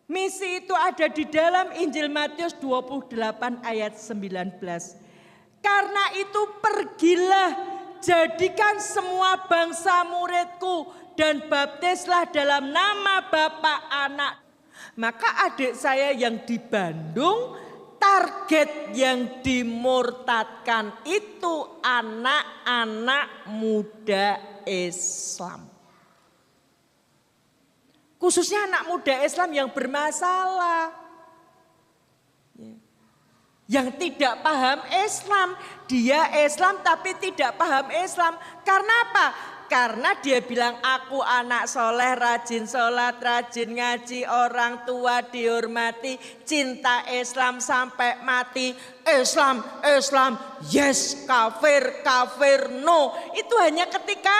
Misi itu ada di dalam Injil Matius 28 ayat 19. Karena itu pergilah, jadikan semua bangsa muridku dan baptislah dalam nama Bapa, Anak. Maka adik saya yang di Bandung, target yang dimurtadkan itu anak-anak muda Islam. Khususnya anak muda Islam yang bermasalah. Yang tidak paham Islam. Dia Islam tapi tidak paham Islam. Karena apa? Karena dia bilang aku anak soleh, rajin sholat, rajin ngaji, orang tua dihormati, cinta Islam sampai mati. Islam, Islam, yes, kafir, kafir, no. Itu hanya ketika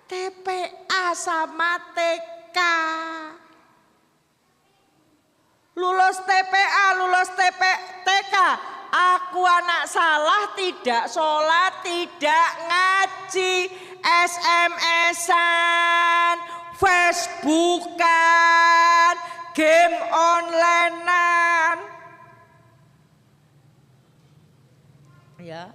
TPA sama TK. Lulus TPA, lulus TK. Aku anak salah, tidak sholat, tidak ngaji, SMS-an, Facebook-an, game online-an. Ya,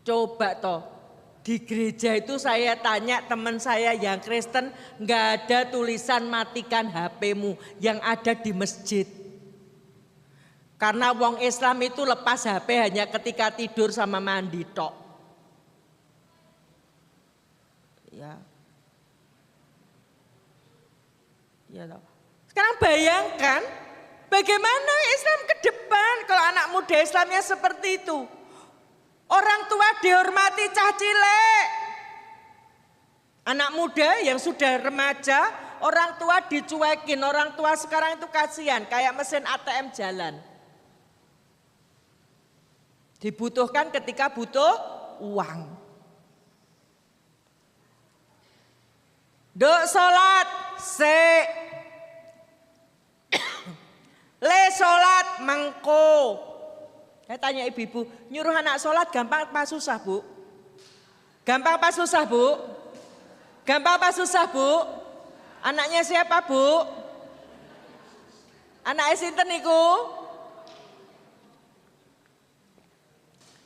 coba toh. Di gereja itu saya tanya teman saya yang Kristen, nggak ada tulisan matikan HP-mu, yang ada di masjid. Karena wong Islam itu lepas HP hanya ketika tidur sama mandi tok. Ya. Ya toh. Sekarang bayangkan bagaimana Islam ke depan kalau anak muda Islamnya seperti itu. Orang tua dihormati cah cilik. Anak muda yang sudah remaja, orang tua dicuekin. Orang tua sekarang itu kasihan, kayak mesin ATM jalan. Dibutuhkan ketika butuh uang. Duk salat, le salat mengko. Saya tanya ibu-ibu, nyuruh anak sholat gampang apa susah, Bu? Gampang apa susah, Bu? Gampang apa susah, Bu? Anaknya siapa, Bu? Anaknya sinten niku?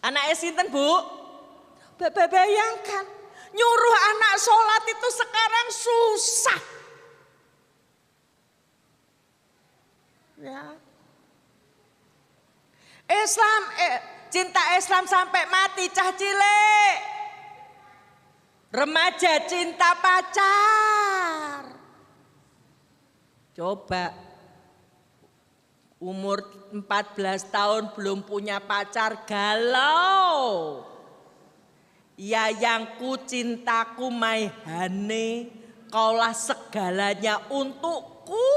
Anaknya sinten, Bu? Bayangkan, nyuruh anak sholat itu sekarang susah. Ya. Islam, cinta Islam sampai mati cah cilik. Remaja cinta pacar. Coba umur 14 tahun belum punya pacar galau. Yayangku cintaku maihane, kaulah segalanya untukku.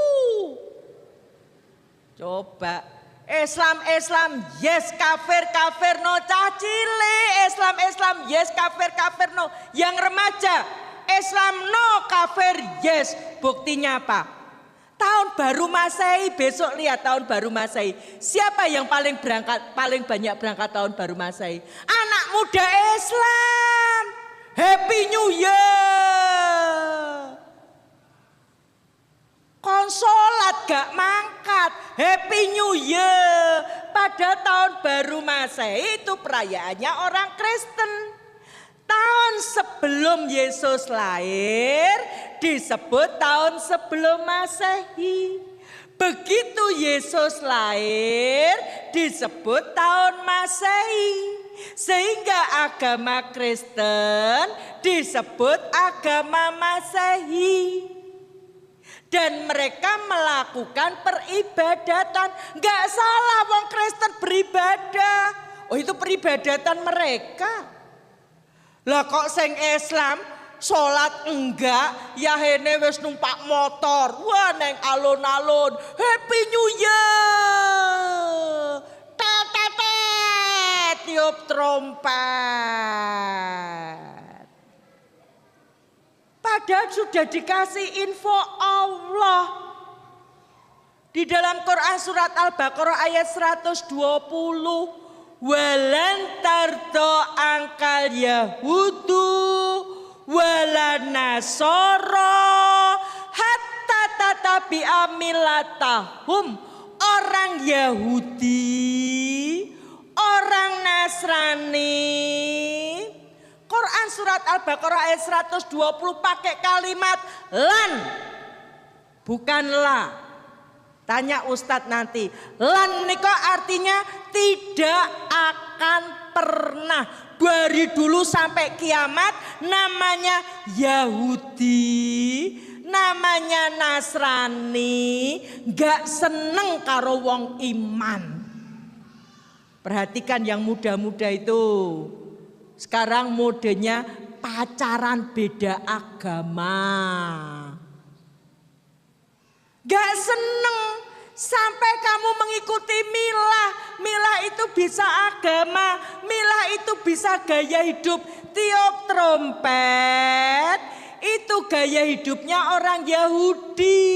Coba. Islam, Islam, yes, kafir, kafir, no, cah cilik. Islam, Islam, yes, kafir, kafir, no. Yang remaja, Islam, no, kafir, yes. Buktinya apa? Tahun baru Masehi, besok lihat tahun baru Masehi. Siapa yang paling banyak berangkat tahun baru Masehi? Anak muda Islam. Happy New Year. Konsolat gak mangkat, Happy New Year. Pada tahun baru Masehi itu perayaannya orang Kristen. Tahun sebelum Yesus lahir disebut tahun sebelum Masehi. Begitu Yesus lahir disebut tahun Masehi. Sehingga agama Kristen disebut agama Masehi. Dan mereka melakukan peribadatan. Gak salah wong Kristen beribadah. Oh itu peribadatan mereka. Lah kok sing Islam sholat enggak, yahene wis numpak motor. Wah neng alun-alun, Happy New Year. Tetetet tiup trompet. Padahal sudah dikasih info Allah. Di dalam Quran surat Al-Baqarah ayat 120. Walan tardo angkal Yahudu walan nasoro hatta tabi'a millatahum, orang Yahudi, orang Nasrani. Quran surat Al-Baqarah ayat 120 pakai kalimat lan, bukan la. Tanya Ustadz nanti, lan niko artinya tidak akan pernah. Dari dulu sampai kiamat namanya Yahudi, namanya Nasrani, gak seneng karo wong iman. Perhatikan yang muda-muda itu. Sekarang modenya pacaran beda agama. Gak seneng sampai kamu mengikuti milah. Milah itu bisa agama, milah itu bisa gaya hidup. Tiup trompet itu gaya hidupnya orang Yahudi.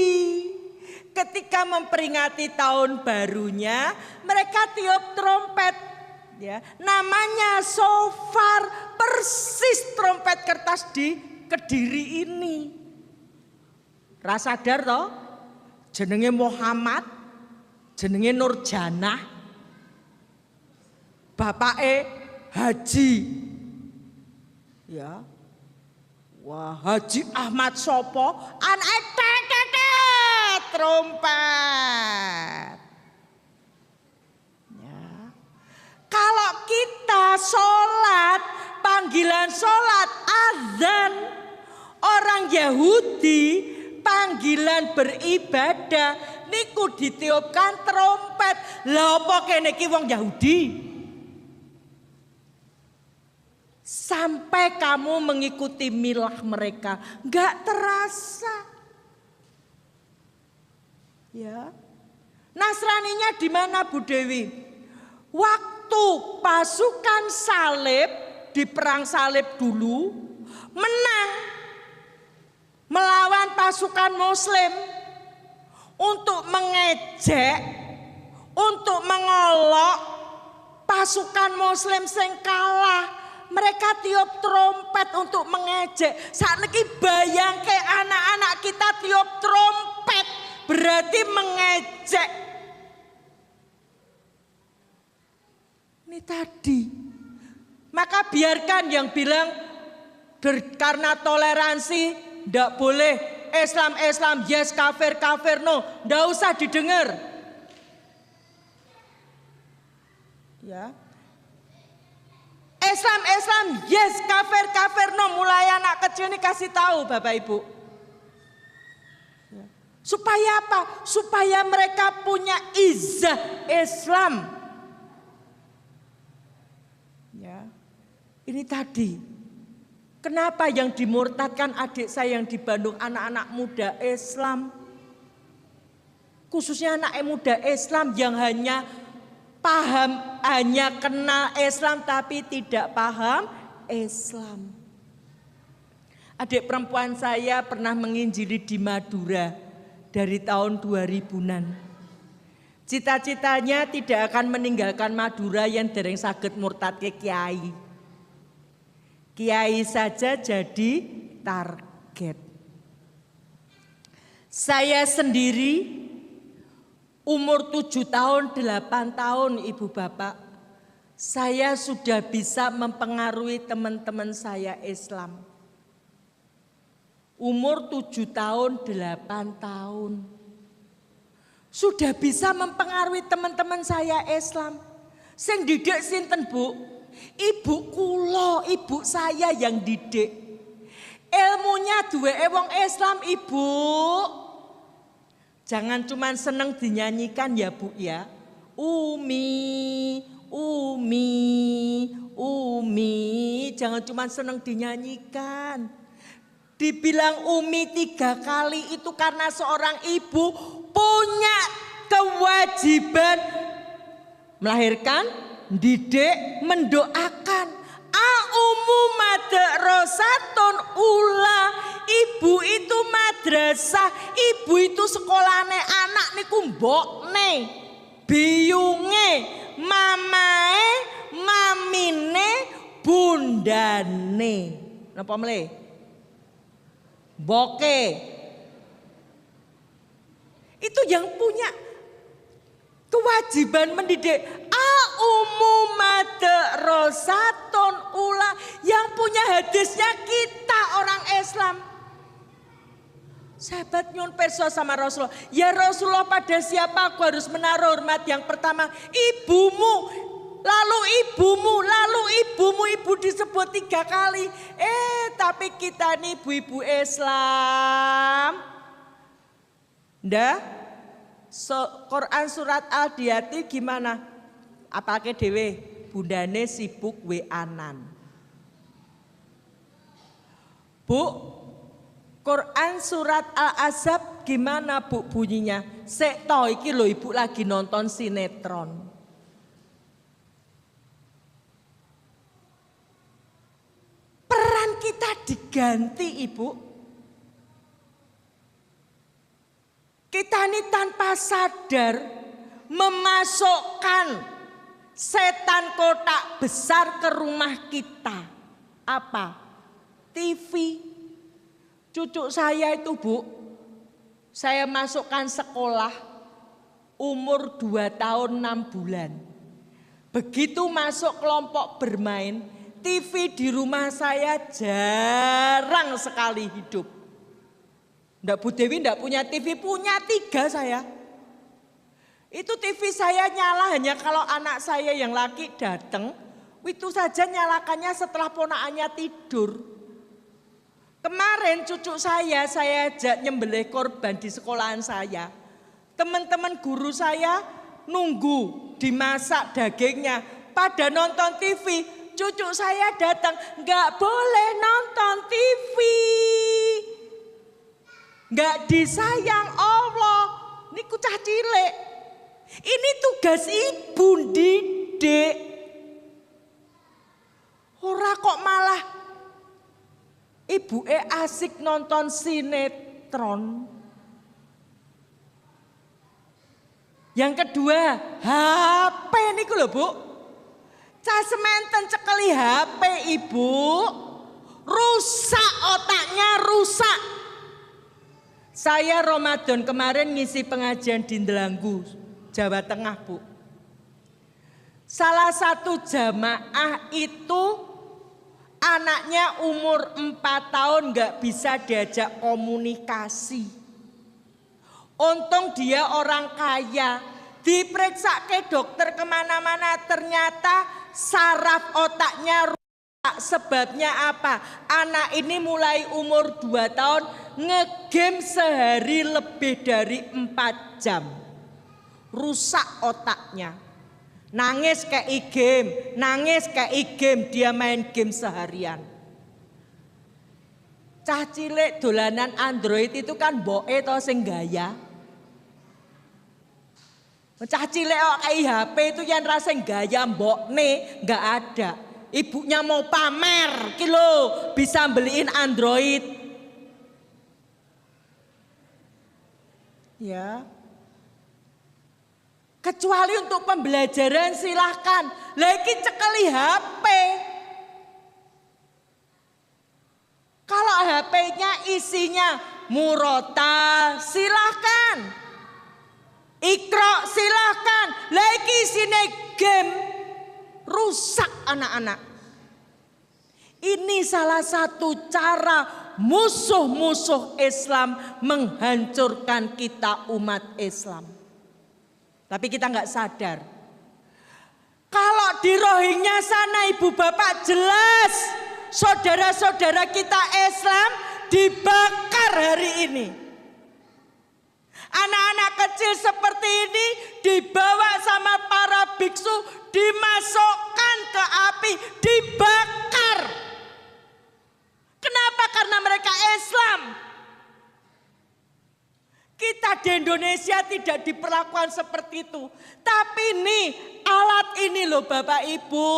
Ketika memperingati tahun barunya, mereka tiup trompet. Ya, namanya shofar, persis trompet kertas di Kediri ini. Rasadar toh? Jenenge Muhammad, jenenge Nurjanah, bapake Haji. Ya. Wah, Haji Ahmad Sopo, anake trompet. Ya. Kalau kita sholat, panggilan sholat azan, orang Yahudi panggilan beribadah niku ditiupkan trompet. Lah apa kene iki wong Yahudi? Sampai kamu mengikuti milah mereka, enggak terasa. Ya. Nasraninya di mana Bu Dewi? Waktu pasukan salib di perang salib dulu menang melawan pasukan muslim untuk mengejek, untuk mengolok pasukan muslim sing kalah. Mereka tiup trompet untuk mengejek. Saiki bayangke anak-anak kita tiup trompet berarti mengejek. Ini tadi. Maka biarkan yang bilang karena toleransi ndak boleh, Islam yes, kafir no, ndak usah didengar. Ya. Islam yes, kafir no, mulai anak kecil ini kasih tahu Bapak Ibu. Ya. Supaya apa? Supaya mereka punya izzah Islam. Ya. Ini tadi. Kenapa yang dimurtadkan adik saya yang di Bandung anak-anak muda Islam? Khususnya anak muda Islam yang hanya paham, hanya kenal Islam tapi tidak paham Islam. Adik perempuan saya pernah menginjili di Madura dari tahun 2000-an. Cita-citanya tidak akan meninggalkan Madura yang dereng saged murtad ke kiai. Kiai saja jadi target. Saya sendiri umur 7 tahun, 8 tahun Ibu Bapak, saya sudah bisa mempengaruhi teman-teman saya Islam. Umur 7 tahun, 8 tahun. Sudah bisa mempengaruhi teman-teman saya Islam. Sing didik sinten Bu? Ibu kula, ibu saya yang didik. Ilmunya duweke wong Islam Ibu. Jangan cuma seneng dinyanyikan ya Bu ya. Umi, jangan cuma seneng dinyanyikan. Dibilang Umi 3 kali itu karena seorang ibu punya kewajiban melahirkan, didik, mendoakan. A'umu madrasatun ula. Ibu itu madrasah, ibu itu sekolahane anak niku mbokne, biyunge, mamae, mamine, bundane. Napa mle? Boke. Itu yang punya kewajiban mendidik. Rosatun ula, yang punya hadisnya kita orang Islam. Sahabat nyun perso sama Rasulullah. Ya Rasulullah, pada siapa aku harus menaruh hormat? Yang pertama ibumu, lalu ibumu, lalu ibumu. Ibu disebut 3 kali. Tapi kita nih ibu-ibu Islam. Quran surat Al-Diyati gimana? Apake dewe? Bundane sibuk weanan. Bu, Quran surat Al-Ahzab gimana Bu bunyinya? Sek toh iki lho ibu lagi nonton sinetron. Peran kita diganti ibu. Kita ini tanpa sadar memasukkan setan kotak besar ke rumah kita. Apa? TV. Cucu saya itu Bu, saya masukkan sekolah umur 2 tahun 6 bulan. Begitu masuk kelompok bermain, TV di rumah saya jarang sekali hidup. Ndak Bu Dewi ndak punya TV, punya 3 saya. Itu TV saya nyala hanya kalau anak saya yang laki datang, itu saja nyalakannya setelah ponakannya tidur. Kemarin cucu saya ajak nyembelih korban di sekolahan saya. Teman-teman guru saya nunggu dimasak dagingnya. Pada nonton TV, cucu saya datang, nggak boleh nonton TV. Nggak disayang Allah. Ini kucah cilik. Ini tugas ibu didik. Ora kok malah ibu asik nonton sinetron. Yang kedua, HP niku lho Bu. Cah sementen cekeli HP ibu, rusak otaknya, rusak. Saya Ramadan kemarin ngisi pengajian di Ndelanggu, Jawa Tengah Bu. Salah satu jamaah itu anaknya umur 4 tahun gak bisa diajak komunikasi. Untung dia orang kaya, diperiksa ke dokter kemana-mana ternyata saraf otaknya rusak. Sebabnya apa? Anak ini mulai umur 2 tahun ngegame sehari lebih dari 4 jam. Rusak otaknya. Nangis kayak game, dia main game seharian. Cah cilik dolanan Android itu kan boe to sing gaya. Cah cilik kok kayak HP itu yang rasa gaya mbokne nggak ada. Ibunya mau pamer, kilo bisa beliin Android. Ya. Kecuali untuk pembelajaran silahkan. Lagi cekeli HP. Kalau HP-nya isinya murotal silahkan. Iqra silahkan. Lagi isinya game. Rusak anak-anak. Ini salah satu cara musuh-musuh Islam menghancurkan kita umat Islam. Tapi kita nggak sadar. Kalau di Rohingya sana ibu bapak jelas saudara-saudara kita Islam dibakar hari ini. Anak-anak kecil seperti ini dibawa sama para biksu, dimasukkan ke api, dibakar. Kenapa? Karena mereka Islam. Kita di Indonesia tidak diperlakukan seperti itu. Tapi nih alat ini loh Bapak Ibu.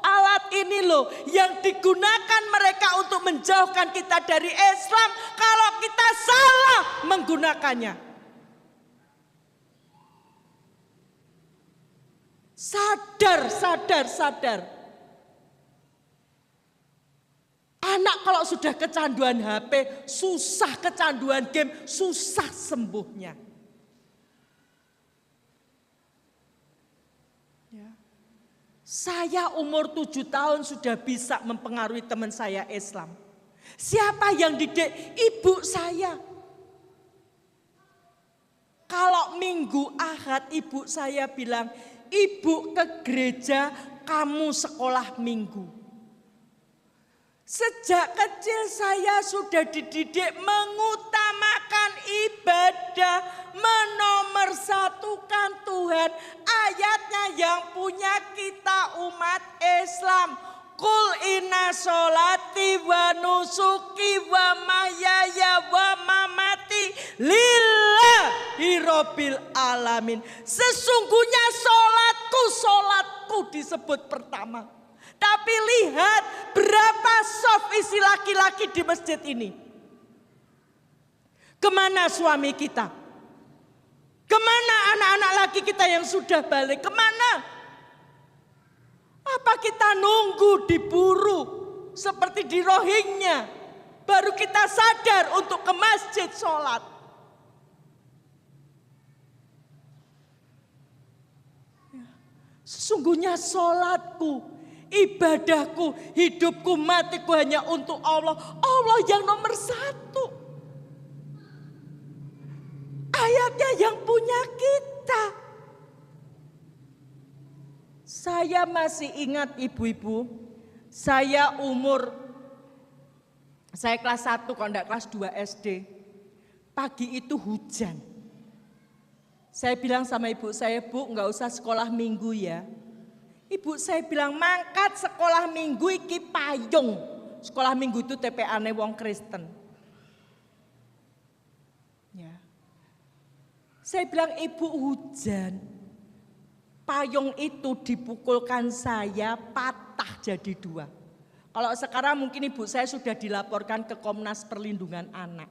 Alat ini loh yang digunakan mereka untuk menjauhkan kita dari Islam. Kalau kita salah menggunakannya. Sadar. Anak kalau sudah kecanduan HP, susah kecanduan game, susah sembuhnya. Saya umur 7 tahun sudah bisa mempengaruhi teman saya Islam. Siapa yang didik? Ibu saya. Kalau minggu Ahad ibu saya bilang, ibu ke gereja, kamu sekolah minggu. Sejak kecil saya sudah dididik mengutamakan ibadah, menomorsatukan Tuhan. Ayatnya yang punya kita umat Islam. Kul inna sholati wa nusuki wa mahyaya wa mamati lillahi rabbil alamin. Sesungguhnya sholatku disebut pertama. Tapi lihat berapa soft isi laki-laki di masjid ini. Kemana suami kita? Kemana anak-anak laki kita yang sudah balik? Kemana? Apa kita nunggu diburu seperti di Rohingya? Baru kita sadar untuk ke masjid sholat. Sesungguhnya sholatku, ibadahku, hidupku, matiku hanya untuk Allah. Allah yang nomor 1. Ayatnya yang punya kita. Saya masih ingat ibu-ibu, saya kelas 1 kalau enggak kelas 2 SD. Pagi itu hujan. Saya bilang sama ibu saya, Bu, enggak usah sekolah minggu ya. Ibu saya bilang, mangkat sekolah minggu iki payung. Sekolah minggu itu TPA-ne wong Kristen. Ya. Saya bilang, ibu hujan. Payung itu dipukulkan saya patah jadi 2. Kalau sekarang mungkin ibu saya sudah dilaporkan ke Komnas Perlindungan Anak.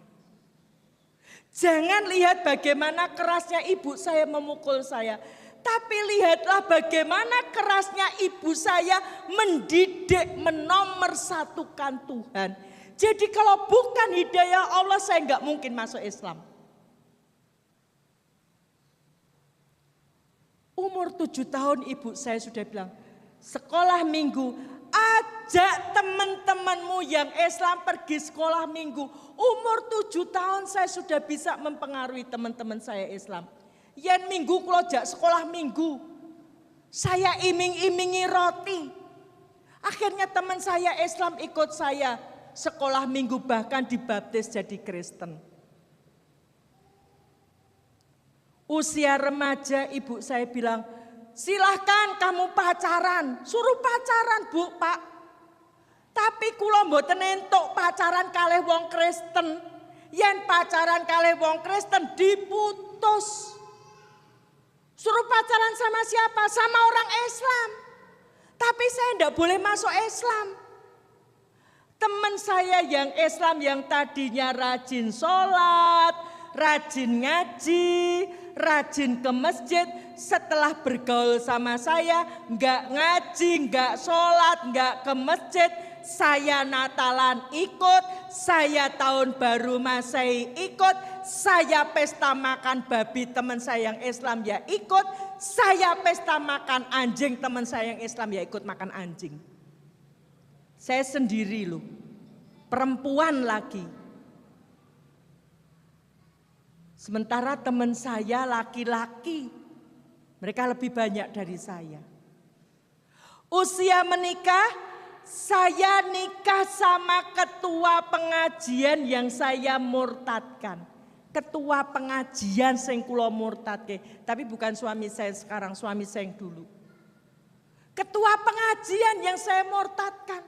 Jangan lihat bagaimana kerasnya ibu saya memukul saya. Tapi lihatlah bagaimana kerasnya ibu saya mendidik, menomorsatukan Tuhan. Jadi kalau bukan hidayah Allah saya nggak mungkin masuk Islam. Umur 7 tahun ibu saya sudah bilang, sekolah minggu, ajak teman-temanmu yang Islam pergi sekolah minggu. Umur 7 tahun saya sudah bisa mempengaruhi teman-teman saya Islam. Yen minggu kalau jak sekolah minggu, saya iming-imingi roti. Akhirnya teman saya Islam ikut saya sekolah minggu, bahkan dibaptis jadi Kristen. Usia remaja ibu saya bilang, silahkan kamu pacaran. Suruh pacaran Bu, Pak. Tapi kula mboten entuk pacaran kalih wong Kristen. Yen pacaran kalih wong Kristen diputus. Suruh pacaran sama siapa? Sama orang Islam. Tapi saya enggak boleh masuk Islam. Teman saya yang Islam yang tadinya rajin sholat, rajin ngaji, rajin ke masjid, setelah bergaul sama saya, enggak ngaji, enggak sholat, enggak ke masjid. Saya Natalan ikut, saya tahun baru Masehi ikut, saya pesta makan babi teman saya yang Islam ya ikut, saya pesta makan anjing teman saya yang Islam ya ikut makan anjing. Saya sendiri loh, perempuan lagi. Sementara teman saya laki-laki, mereka lebih banyak dari saya. Usia menikah, saya nikah sama ketua pengajian yang saya murtadkan. Ketua pengajian sing kula murtadke, tapi bukan suami saya sekarang, suami saya yang dulu. Ketua pengajian yang saya murtadkan.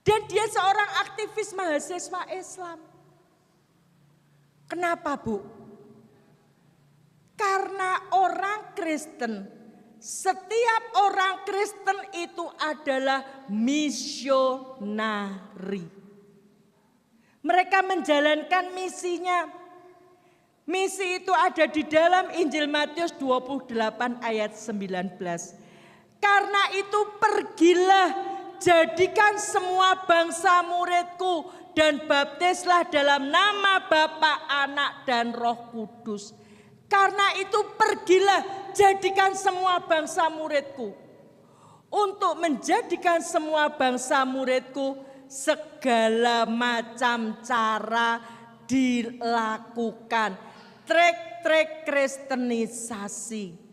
Dan dia seorang aktivis mahasiswa Islam. Kenapa Bu? Karena orang Kristen, setiap orang Kristen itu adalah misionari. Mereka menjalankan misinya. Misi itu ada di dalam Injil Matius 28 ayat 19. Karena itu pergilah, jadikan semua bangsa muridku dan baptislah dalam nama Bapa, Anak dan Roh Kudus. Karena itu pergilah, jadikan semua bangsa muridku. untuk menjadikan semua bangsa muridku, segala macam cara dilakukan. Trik-trik kristenisasi.